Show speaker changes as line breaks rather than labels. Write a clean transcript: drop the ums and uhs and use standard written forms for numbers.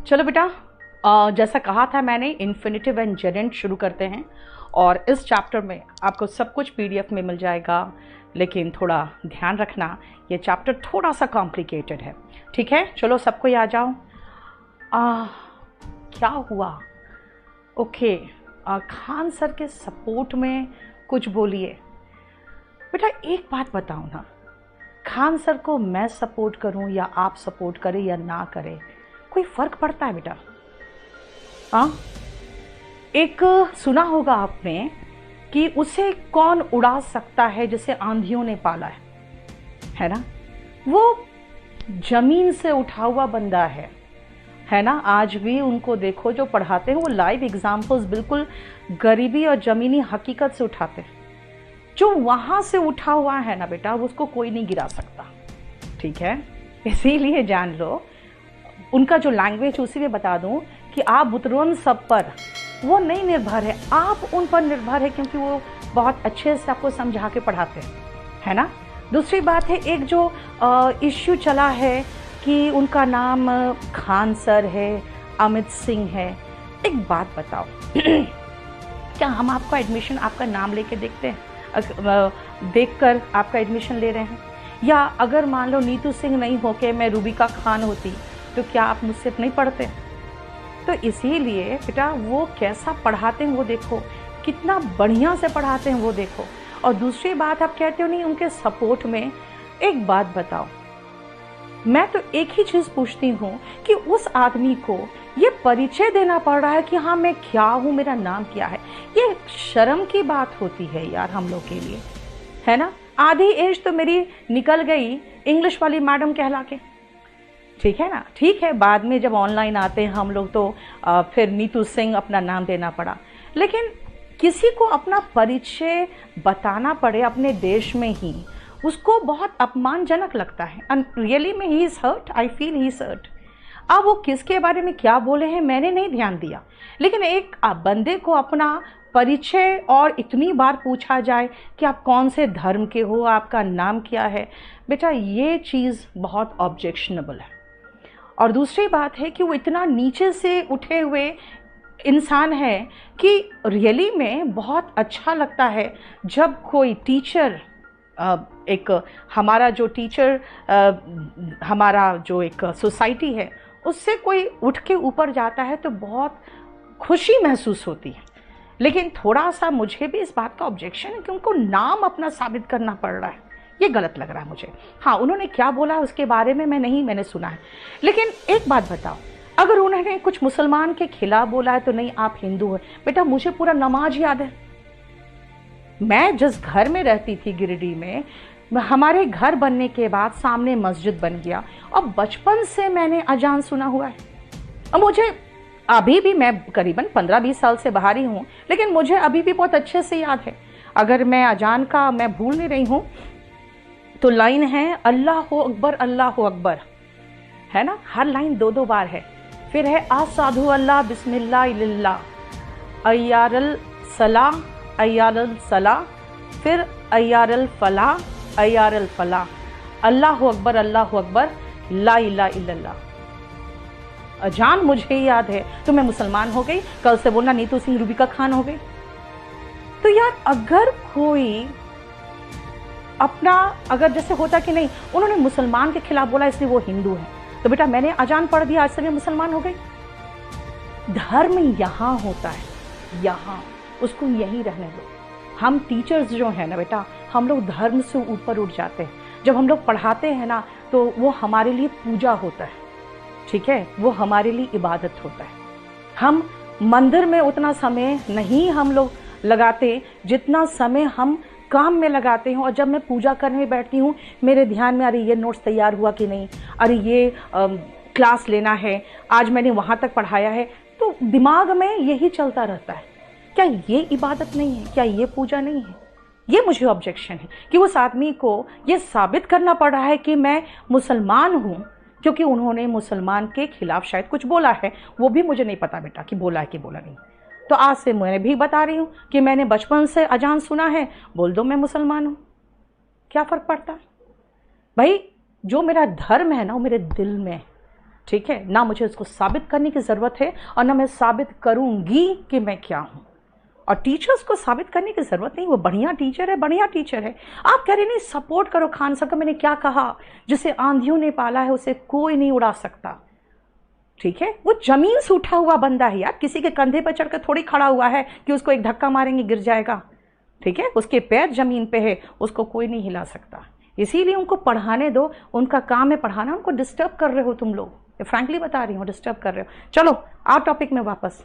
चलो बेटा, जैसा कहा था मैंने, इन्फिनेटिव एंड जेरेंट शुरू करते हैं। और इस चैप्टर में आपको सब कुछ पीडीएफ में मिल जाएगा, लेकिन थोड़ा ध्यान रखना, ये चैप्टर थोड़ा सा कॉम्प्लिकेटेड है। ठीक है, चलो सबको आ जाओ। क्या हुआ? ओके, खान सर के सपोर्ट में कुछ बोलिए। बेटा एक बात बताओ ना, खान सर को मैं सपोर्ट करूं या आप सपोर्ट करें या ना करें, कोई फर्क पड़ता है बेटा? हाँ, एक सुना होगा आपने कि उसे कौन उड़ा सकता है जिसे आंधियों ने पाला है ना? वो जमीन से उठा हुआ बंदा है ना? आज भी उनको देखो जो पढ़ाते हैं, वो लाइव एग्जाम्पल्स बिल्कुल गरीबी और जमीनी हकीकत से उठाते हैं। जो वहां से उठा हुआ है ना बेटा, उसको कोई नहीं गिरा सकता। ठीक है, इसीलिए जान लो, उनका जो लैंग्वेज उसी में बता दूं कि आप उतरन सब पर वो नहीं निर्भर है, आप उन पर निर्भर है, क्योंकि वो बहुत अच्छे से आपको समझा के पढ़ाते हैं, है ना? दूसरी बात है, एक जो इश्यू चला है कि उनका नाम खान सर है, अमित सिंह है। एक बात बताओ, क्या हम आपका एडमिशन आपका नाम लेके देखते हैं, देखकर आपका एडमिशन ले रहे हैं? या अगर मान लो नीतू सिंह नहीं होके मैं रूबिका खान होती तो क्या आप मुझसे नहीं पढ़ते? तो इसीलिए बेटा वो कैसा पढ़ाते हैं वो देखो, कितना बढ़िया से पढ़ाते हैं वो देखो। और दूसरी बात, आप कहते हो नहीं उनके सपोर्ट में, एक बात बताओ, मैं तो एक ही चीज पूछती हूँ कि उस आदमी को ये परिचय देना पड़ रहा है कि हाँ मैं क्या हूँ, मेरा नाम क्या है। ये शर्म की बात होती है यार हम लोग के लिए, है ना? आधी एज तो मेरी निकल गई इंग्लिश वाली मैडम कहला के। ठीक है ना? ठीक है, बाद में जब ऑनलाइन आते हैं हम लोग तो फिर नीतू सिंह अपना नाम देना पड़ा, लेकिन किसी को अपना परिचय बताना पड़े अपने देश में ही, उसको बहुत अपमानजनक लगता है। एंड रियली में he is hurt, I feel he is hurt. अब वो किसके बारे में क्या बोले हैं मैंने नहीं ध्यान दिया, लेकिन एक बंदे को अपना परिचय और इतनी बार पूछा जाए कि आप कौन से धर्म के हो, आपका नाम क्या है, बेटा ये चीज़ बहुत ऑब्जेक्शनेबल है। और दूसरी बात है कि वो इतना नीचे से उठे हुए इंसान है कि रियली में बहुत अच्छा लगता है जब कोई टीचर, एक हमारा जो टीचर, हमारा जो एक सोसाइटी है, उससे कोई उठ के ऊपर जाता है तो बहुत खुशी महसूस होती है। लेकिन थोड़ा सा मुझे भी इस बात का ऑब्जेक्शन है कि उनको नाम अपना साबित करना पड़ रहा है, ये गलत लग रहा है मुझे। हाँ, उन्होंने क्या बोला उसके बारे में मैंने सुना है, लेकिन एक बात बताओ, अगर उन्होंने कुछ मुसलमान के खिलाफ बोला है तो नहीं आप हिंदू हैं, बेटा मुझे पूरा नमाज याद है। मैं जिस घर में रहती थी गिरिडीह में, हमारे घर बनने के बाद सामने मस्जिद बन गया और बचपन से मैंने अजान सुना हुआ है। और मुझे अभी भी, मैं करीबन 15-20 साल से बाहर ही हूँ, लेकिन मुझे अभी भी बहुत अच्छे से याद है। अगर मैं अजान का मैं भूल नहीं रही हूँ तो लाइन है अल्लाह हो अकबर, है ना? हर लाइन 2-2 बार है। फिर है आसाधु अल्लाह बिस्मिल्लाह इल्लाह, अय्यारल सलाह अय्यारल सलाह, फिर अय्यारल फलाह अय्यारल फलाह, अल्लाह अकबर ला इलाहा इल्लल्लाह। अजान मुझे याद है तो मैं मुसलमान हो गई। कल से बोलना नीतू सिंह रूबिका खान हो गई। तो यार अगर कोई अपना, अगर जैसे होता कि नहीं उन्होंने मुसलमान के खिलाफ बोला इसलिए वो हिंदू है, तो बेटा मैंने अजान पढ़ दिया आज से मैं मुसलमान हो गई। धर्म यहाँ होता है, यहाँ उसको यहीं रहने दो। हम टीचर्स जो है ना बेटा, हम लोग धर्म से ऊपर उठ जाते हैं। जब हम लोग पढ़ाते हैं ना तो वो हमारे लिए पूजा होता है, ठीक है, वो हमारे लिए इबादत होता है। हम मंदिर में उतना समय नहीं हम लोग लगाते जितना समय हम काम में लगाते हैं। और जब मैं पूजा करने बैठती हूँ मेरे ध्यान में, अरे ये नोट्स तैयार हुआ कि नहीं, अरे ये क्लास लेना है, आज मैंने वहाँ तक पढ़ाया है, तो दिमाग में यही चलता रहता है। क्या ये इबादत नहीं है? क्या ये पूजा नहीं है? ये मुझे ऑब्जेक्शन है कि उस आदमी को ये साबित करना पड़ रहा है कि मैं मुसलमान हूँ, क्योंकि उन्होंने मुसलमान के खिलाफ शायद कुछ बोला है, वो भी मुझे नहीं पता बेटा कि बोला है कि बोला नहीं। तो आज से मैं भी बता रही हूँ कि मैंने बचपन से अजान सुना है, बोल दो मैं मुसलमान हूँ, क्या फ़र्क पड़ता है भाई? जो मेरा धर्म है ना वो मेरे दिल में, ठीक है, ना मुझे उसको साबित करने की ज़रूरत है और ना मैं साबित करूंगी कि मैं क्या हूं। और टीचर्स को साबित करने की ज़रूरत नहीं, वो बढ़िया टीचर है, बढ़िया टीचर है। आप कह रहे नहीं सपोर्ट करो खान सर का, मैंने क्या कहा, जिसे आंधियों ने पाला है उसे कोई नहीं उड़ा सकता। ठीक है, वो जमीन से उठा हुआ बंदा है यार, किसी के कंधे पर चढ़कर थोड़ी खड़ा हुआ है कि उसको एक धक्का मारेंगे गिर जाएगा। ठीक है, उसके पैर जमीन पे है, उसको कोई नहीं हिला सकता। इसीलिए उनको पढ़ाने दो, उनका काम है पढ़ाना। उनको डिस्टर्ब कर रहे हो तुम लोग, फ्रैंकली बता रही हूँ, डिस्टर्ब कर रहे हो। चलो आओ टॉपिक में वापस।